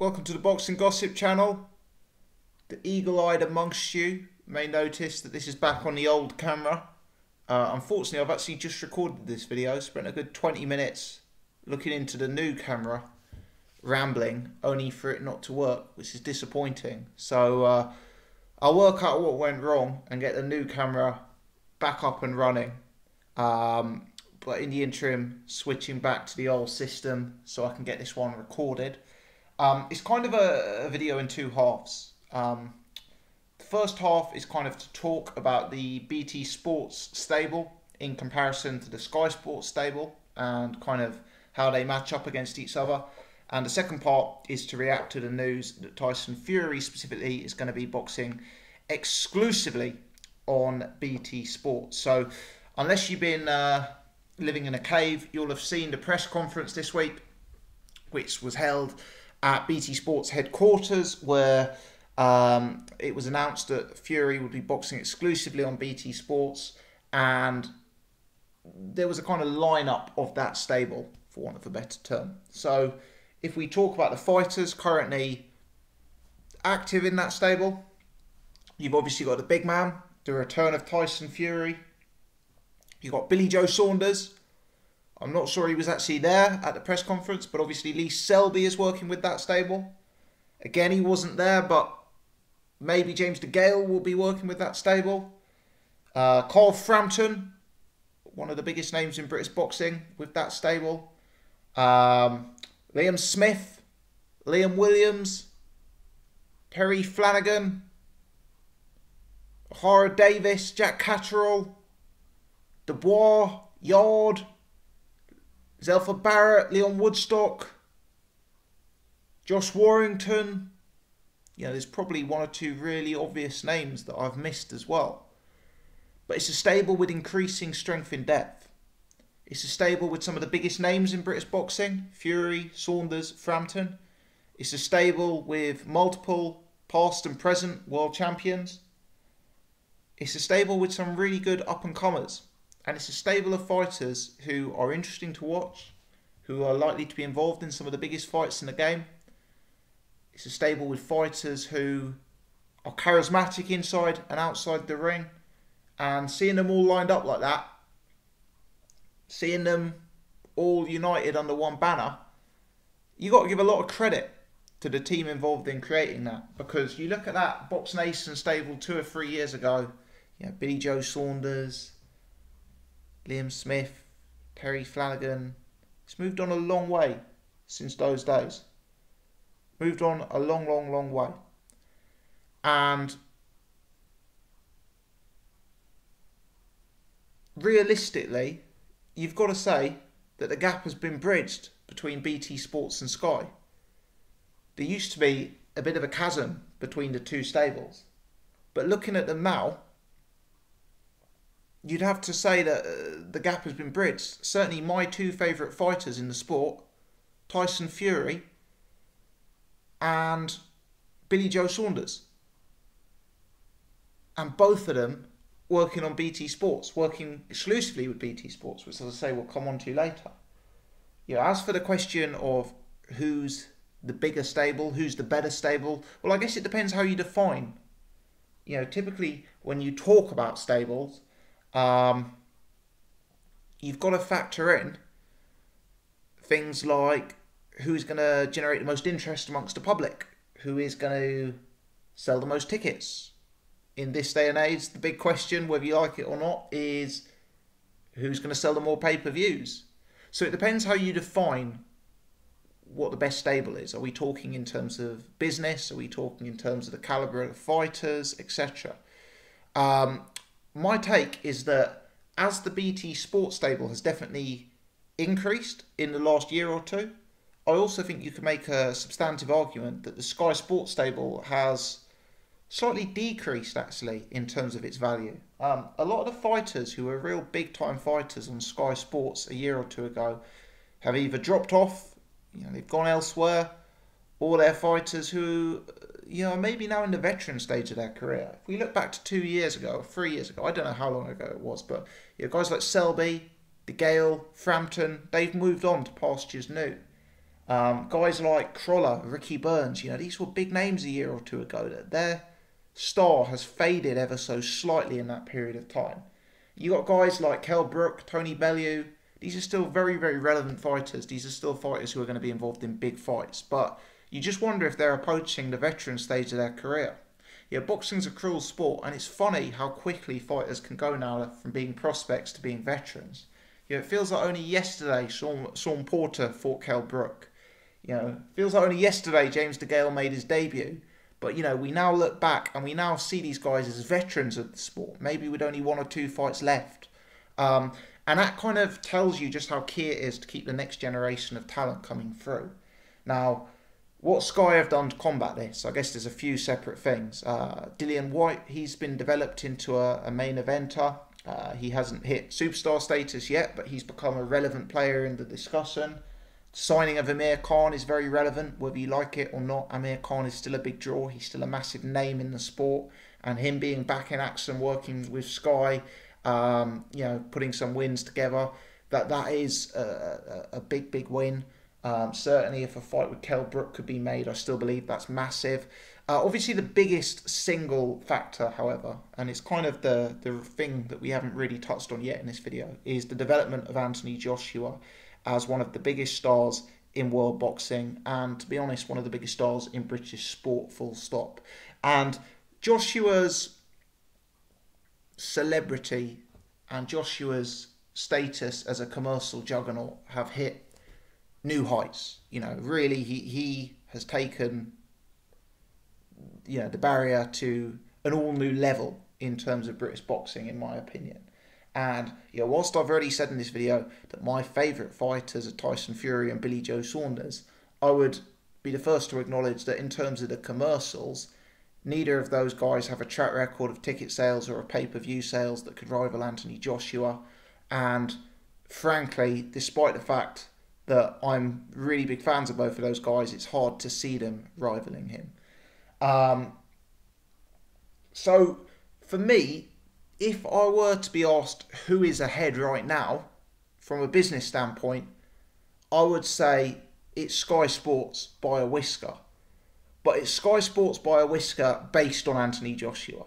Welcome to the Boxing Gossip channel. The eagle-eyed amongst you may notice that this is back on the old camera. Unfortunately, I've actually just recorded this video, spent a good 20 minutes looking into the new camera, rambling, only for it not to work, which is disappointing. So I'll work out what went wrong and get the new camera back up and running. But in the interim, switching back to the old system so I can get this one recorded. It's kind of a video in two halves. The first half is kind of to talk about the BT Sports stable in comparison to the Sky Sports stable and kind of how they match up against each other. And the second part is to react to the news that Tyson Fury specifically is going to be boxing exclusively on BT Sports. So unless you've been living in a cave, you'll have seen the press conference this week, which was held at BT Sports headquarters, where it was announced that Fury would be boxing exclusively on BT Sports, and there was a kind of lineup of that stable, for want of a better term. So if we talk about the fighters currently active in that stable, you've obviously got the big man, the return of Tyson Fury. You've got Billy Joe Saunders. I'm not sure he was actually there at the press conference, but obviously Lee Selby is working with that stable. Again, he wasn't there, but maybe James DeGale will be working with that stable. Carl Frampton, one of the biggest names in British boxing, with that stable. Liam Smith, Liam Williams, Perry Flanagan, Hara Davis, Jack Catterall, Dubois, Yard, Zelfa Barrett, Leon Woodstock, Josh Warrington. You know, there's probably one or two really obvious names that I've missed as well. But it's a stable with increasing strength in depth. It's a stable with some of the biggest names in British boxing: Fury, Saunders, Frampton. It's a stable with multiple past and present world champions. It's a stable with some really good up-and-comers. And it's a stable of fighters who are interesting to watch, who are likely to be involved in some of the biggest fights in the game. It's a stable with fighters who are charismatic inside and outside the ring. And seeing them all lined up like that, seeing them all united under one banner, you've got to give a lot of credit to the team involved in creating that. Because you look at that Box Nation stable 2 or 3 years ago, you know, Billy Joe Saunders, Liam Smith, Perry Flanagan. It's moved on a long way since those days. Moved on a long, long, long way. And realistically, you've got to say that the gap has been bridged between BT Sports and Sky. There used to be a bit of a chasm between the two stables. But looking at them now, you'd have to say that the gap has been bridged. Certainly my two favourite fighters in the sport, Tyson Fury and Billy Joe Saunders. And both of them working on BT Sports, working exclusively with BT Sports, which, as I say, we'll come on to later. You know, as for the question of who's the bigger stable, who's the better stable, well, I guess it depends how you define. You know, typically when you talk about stables, you've got to factor in things like who's going to generate the most interest amongst the public, who is going to sell the most tickets. In this day and age, the big question, whether you like it or not, is who's going to sell the more pay-per-views. So it depends how you define what the best stable is. Are we talking in terms of business? Are we talking in terms of the calibre of the fighters, etc.? My take is that as the BT Sports stable has definitely increased in the last year or two, I also think you can make a substantive argument that the Sky Sports stable has slightly decreased actually in terms of its value. A lot of the fighters who were real big time fighters on Sky Sports a year or two ago have either dropped off, you know, they've gone elsewhere, or they're fighters who, you know, maybe now in the veteran stage of their career. If we look back to 2 years ago, or 3 years ago, I don't know how long ago it was, but guys like Selby, DeGale, Frampton, they've moved on to pastures new. Guys like Crawler, Ricky Burns, these were big names a year or two ago. That their star has faded ever so slightly in that period of time. You got guys like Kell Brook, Tony Bellew. These are still very, very relevant fighters. These are still fighters who are going to be involved in big fights. But you just wonder if they're approaching the veteran stage of their career. Boxing's a cruel sport, and it's funny how quickly fighters can go now from being prospects to being veterans. It feels like only yesterday Sean Porter fought Kell Brook. It feels like only yesterday James DeGale made his debut. But, we now look back and we now see these guys as veterans of the sport, maybe with only 1 or 2 fights left. And that kind of tells you just how key it is to keep the next generation of talent coming through. Now, what Sky have done to combat this, I guess there's a few separate things. Dillian White, he's been developed into a main eventer. He hasn't hit superstar status yet, but he's become a relevant player in the discussion. Signing of Amir Khan is very relevant, whether you like it or not. Amir Khan is still a big draw. He's still a massive name in the sport. And him being back in action, working with Sky, putting some wins together, that is a big, big win. Certainly if a fight with Kell Brook could be made, I still believe that's massive. Obviously the biggest single factor, however, and it's kind of the thing that we haven't really touched on yet in this video, is the development of Anthony Joshua as one of the biggest stars in world boxing, and to be honest, one of the biggest stars in British sport, full stop. And Joshua's celebrity and Joshua's status as a commercial juggernaut have hit new heights. Really, he has taken the barrier to an all new level in terms of British boxing, in my opinion. And whilst I've already said in this video that my favourite fighters are Tyson Fury and Billy Joe Saunders, I would be the first to acknowledge that in terms of the commercials, neither of those guys have a track record of ticket sales or of pay-per-view sales that could rival Anthony Joshua. And frankly, despite the fact that I'm really big fans of both of those guys, it's hard to see them rivaling him. So for me, if I were to be asked who is ahead right now, from a business standpoint, I would say it's Sky Sports by a whisker. But it's Sky Sports by a whisker based on Anthony Joshua.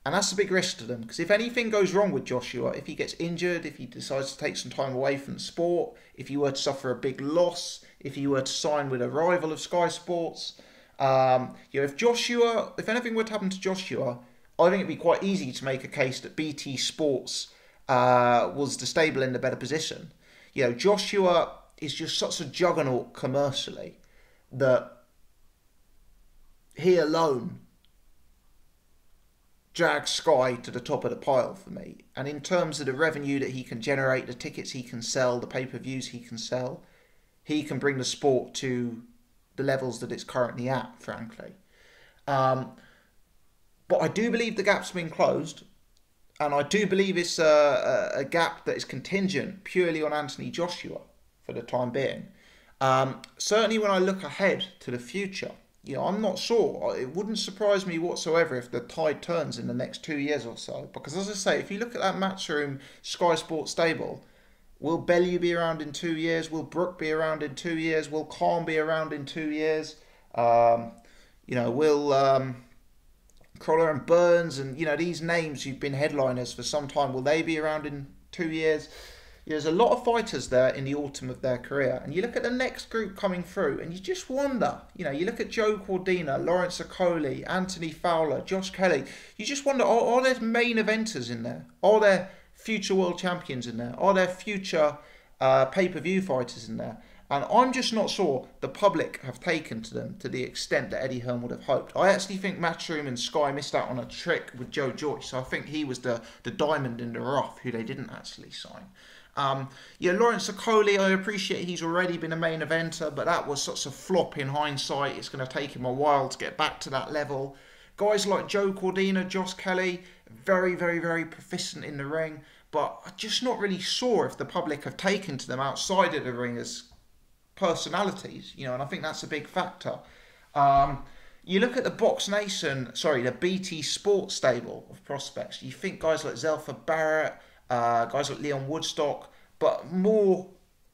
And that's a big risk to them, because if anything goes wrong with Joshua, if he gets injured, if he decides to take some time away from the sport, if he were to suffer a big loss, if he were to sign with a rival of Sky Sports, if anything were to happen to Joshua, I think it'd be quite easy to make a case that BT Sports was the stable in the better position. Joshua is just such a juggernaut commercially that he alone drags Sky to the top of the pile for me. And in terms of the revenue that he can generate, the tickets he can sell, the pay-per-views he can sell, he can bring the sport to the levels that it's currently at, frankly. But I do believe the gap's been closed, and I do believe it's a gap that is contingent purely on Anthony Joshua for the time being. Certainly when I look ahead to the future, I'm not sure. It wouldn't surprise me whatsoever if the tide turns in the next 2 years or so. Because as I say, if you look at that Matchroom Sky Sports stable, will Bellew be around in 2 years? Will Brook be around in 2 years? Will Khan be around in 2 years? Will Crawler and Burns and, these names who've been headliners for some time, will they be around in 2 years? There's a lot of fighters there in the autumn of their career. And you look at the next group coming through and you just wonder, you look at Joe Cordina, Lawrence Okoli, Anthony Fowler, Josh Kelly. You just wonder, are there main eventers in there? Are there future world champions in there? Are there future pay-per-view fighters in there? And I'm just not sure the public have taken to them to the extent that Eddie Hearn would have hoped. I actually think Matchroom and Sky missed out on a trick with Joe Joyce. I think he was the diamond in the rough who they didn't actually sign. Lawrence Okoli, I appreciate he's already been a main eventer, but that was such a flop in hindsight. It's going to take him a while to get back to that level. Guys like Joe Cordina, Josh Kelly, very, very, very proficient in the ring, but I'm just not really sure if the public have taken to them outside of the ring as personalities, and I think that's a big factor. You look at the the BT Sports stable of prospects, you think guys like Zelfa Barrett, guys like Leon Woodstock, but more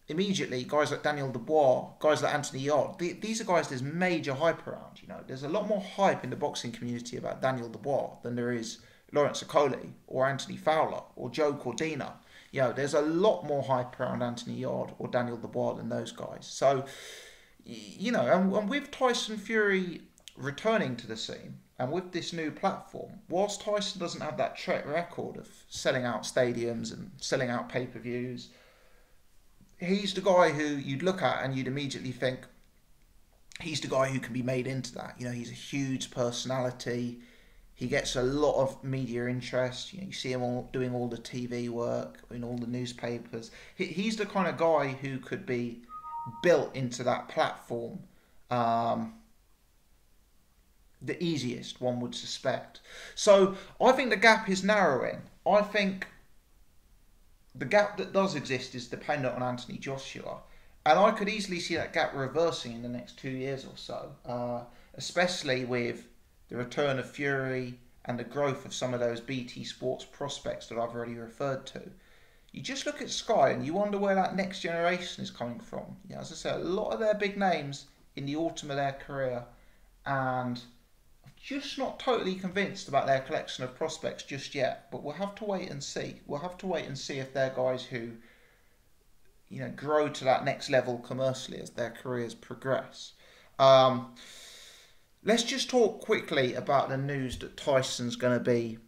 immediately, guys like Daniel Dubois, guys like Anthony Yard, these are guys there's major hype around. You know, there's a lot more hype in the boxing community about Daniel Dubois than there is Lawrence Okoli or Anthony Fowler or Joe Cordina. You know, there's a lot more hype around Anthony Yard or Daniel Dubois than those guys. So, you know, and with Tyson Fury returning to the scene and with this new platform, whilst Tyson doesn't have that track record of selling out stadiums and selling out pay-per-views, he's the guy who you'd look at and you'd immediately think he's the guy who can be made into that. You know, he's a huge personality. He gets a lot of media interest. You know, you see him doing all the TV work in all the newspapers. He's the kind of guy who could be built into that platform the easiest, one would suspect. So I think the gap is narrowing. I think the gap that does exist is dependent on Anthony Joshua. And I could easily see that gap reversing in the next 2 years or so, especially with the return of Fury and the growth of some of those BT Sports prospects that I've already referred to. You just look at Sky and you wonder where that next generation is coming from. You know, as I said, a lot of their big names in the autumn of their career, and I'm just not totally convinced about their collection of prospects just yet. But we'll have to wait and see. We'll have to wait and see if they're guys who, you know, grow to that next level commercially as their careers progress. Let's just talk quickly about the news that Tyson's going to be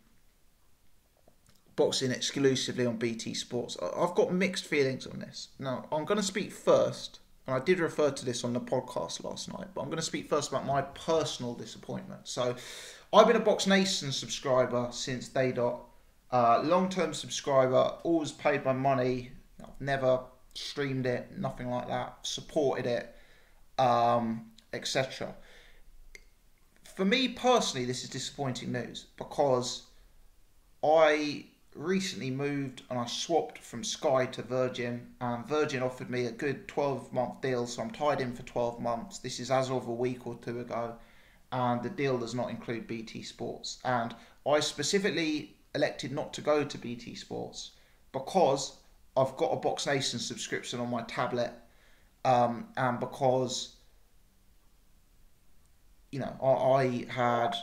boxing exclusively on BT Sports. I've got mixed feelings on this. Now, I'm going to speak first, and I did refer to this on the podcast last night, but I'm going to speak first about my personal disappointment. So, I've been a Box Nation subscriber since day dot. Long-term subscriber, always paid my money. I've never streamed it, nothing like that. Supported it, etc. For me personally, this is disappointing news because I recently moved and I swapped from Sky to Virgin, and Virgin offered me a good 12-month deal, so I'm tied in for 12 months. This is as of a week or two ago, and the deal does not include BT Sports. And I specifically elected not to go to BT Sports because I've got a Box Nation subscription on my tablet, and because, you know, I had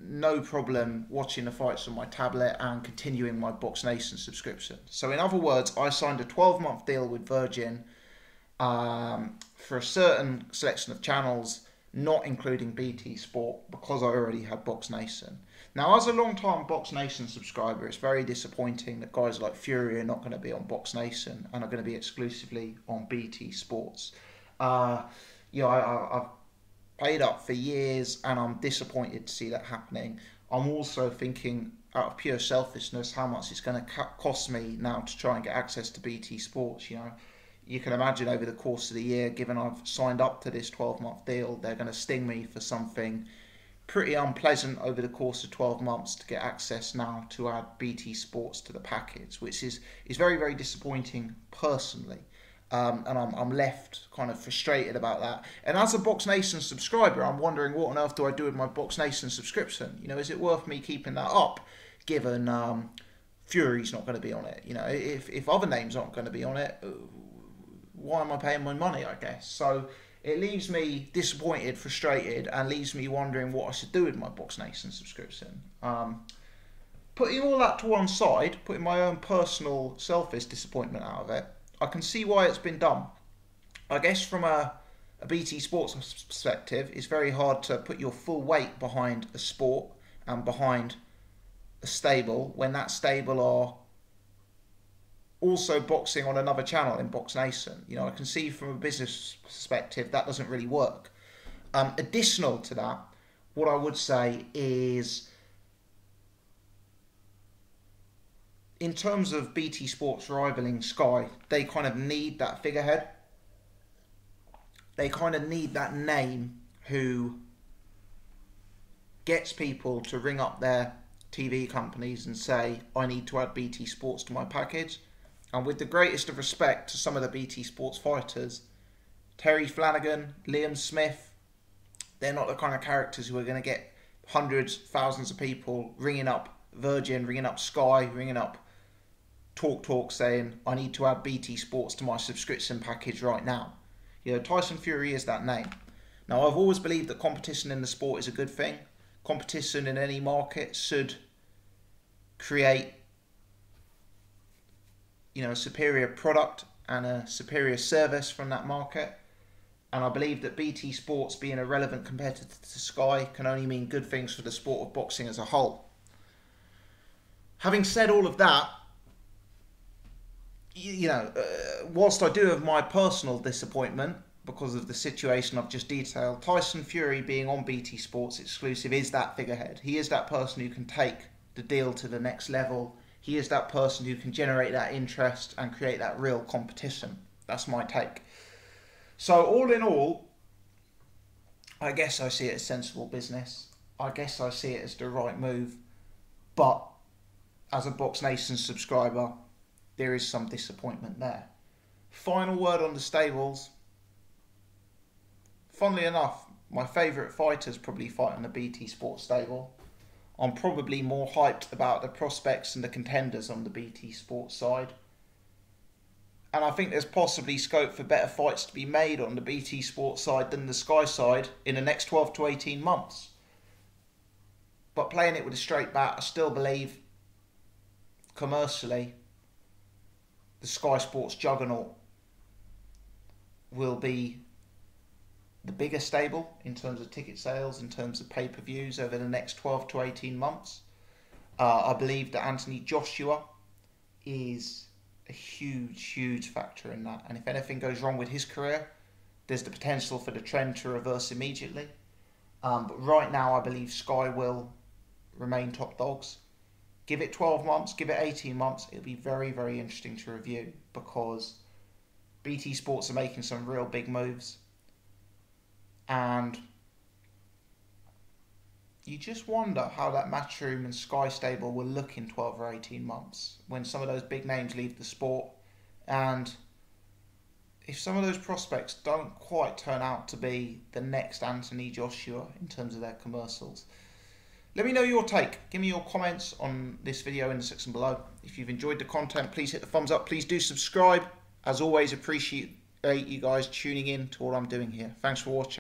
no problem watching the fights on my tablet and continuing my Box Nation subscription. So in other words, I signed a 12-month deal with Virgin for a certain selection of channels, not including BT Sport, because I already had Box Nation. Now, as a long-time Box Nation subscriber, it's very disappointing that guys like Fury are not going to be on Box Nation and are going to be exclusively on BT Sports. You know, I've paid up for years and I'm disappointed to see that happening. I'm also thinking, out of pure selfishness, how much it's going to cost me now to try and get access to BT Sports. You know, you can imagine over the course of the year, given I've signed up to this 12-month deal, they're going to sting me for something pretty unpleasant over the course of 12 months to get access now to add BT Sports to the package, which is very, very disappointing personally. And I'm left kind of frustrated about that. And as a Box Nation subscriber, I'm wondering what on earth do I do with my Box Nation subscription? You know, is it worth me keeping that up, given Fury's not going to be on it? You know, if other names aren't going to be on it, why am I paying my money, I guess? So it leaves me disappointed, frustrated, and leaves me wondering what I should do with my Box Nation subscription. Putting all that to one side, putting my own personal selfish disappointment out of it, I can see why it's been done. I guess from a BT Sports perspective, it's very hard to put your full weight behind a sport and behind a stable when that stable are also boxing on another channel in Box Nation. You know, I can see from a business perspective that doesn't really work. Additional to that, what I would say is, in terms of BT Sports rivaling Sky, they kind of need that figurehead. They kind of need that name who gets people to ring up their TV companies and say, I need to add BT Sports to my package. And with the greatest of respect to some of the BT Sports fighters, Terry Flanagan, Liam Smith, they're not the kind of characters who are going to get hundreds, thousands of people ringing up Virgin, ringing up Sky, ringing up talk saying, I need to add BT Sports to my subscription package right now. You know, Tyson Fury is that name. Now, I've always believed that competition in the sport is a good thing. Competition in any market should create, you know, a superior product and a superior service from that market. And I believe that BT Sports being a relevant competitor to Sky can only mean good things for the sport of boxing as a whole. Having said all of that, whilst I do have my personal disappointment because of the situation I've just detailed, Tyson Fury being on BT Sports exclusive is that figurehead. He is that person who can take the deal to the next level. He is that person who can generate that interest and create that real competition. That's my take. So all in all, I guess I see it as sensible business. I guess I see it as the right move. But as a Box Nation subscriber, there is some disappointment there. Final word on the stables. Funnily enough, my favourite fighters probably fight on the BT Sports stable. I'm probably more hyped about the prospects and the contenders on the BT Sports side. And I think there's possibly scope for better fights to be made on the BT Sports side than the Sky side in the next 12 to 18 months. But playing it with a straight bat, I still believe commercially the Sky Sports juggernaut will be the bigger stable in terms of ticket sales, in terms of pay-per-views over the next 12 to 18 months. I believe that Anthony Joshua is a huge factor in that. And if anything goes wrong with his career, there's the potential for the trend to reverse immediately. But right now, I believe Sky will remain top dogs. Give it 12 months, give it 18 months. It'll be very interesting to review because BT Sports are making some real big moves. And you just wonder how that Matchroom and Sky stable will look in 12 or 18 months when some of those big names leave the sport, and if some of those prospects don't quite turn out to be the next Anthony Joshua in terms of their commercials. Let me know your take. Give me your comments on this video in the section below. If you've enjoyed the content, please hit the thumbs up. Please do subscribe. As always, appreciate you guys tuning in to what I'm doing here. Thanks for watching.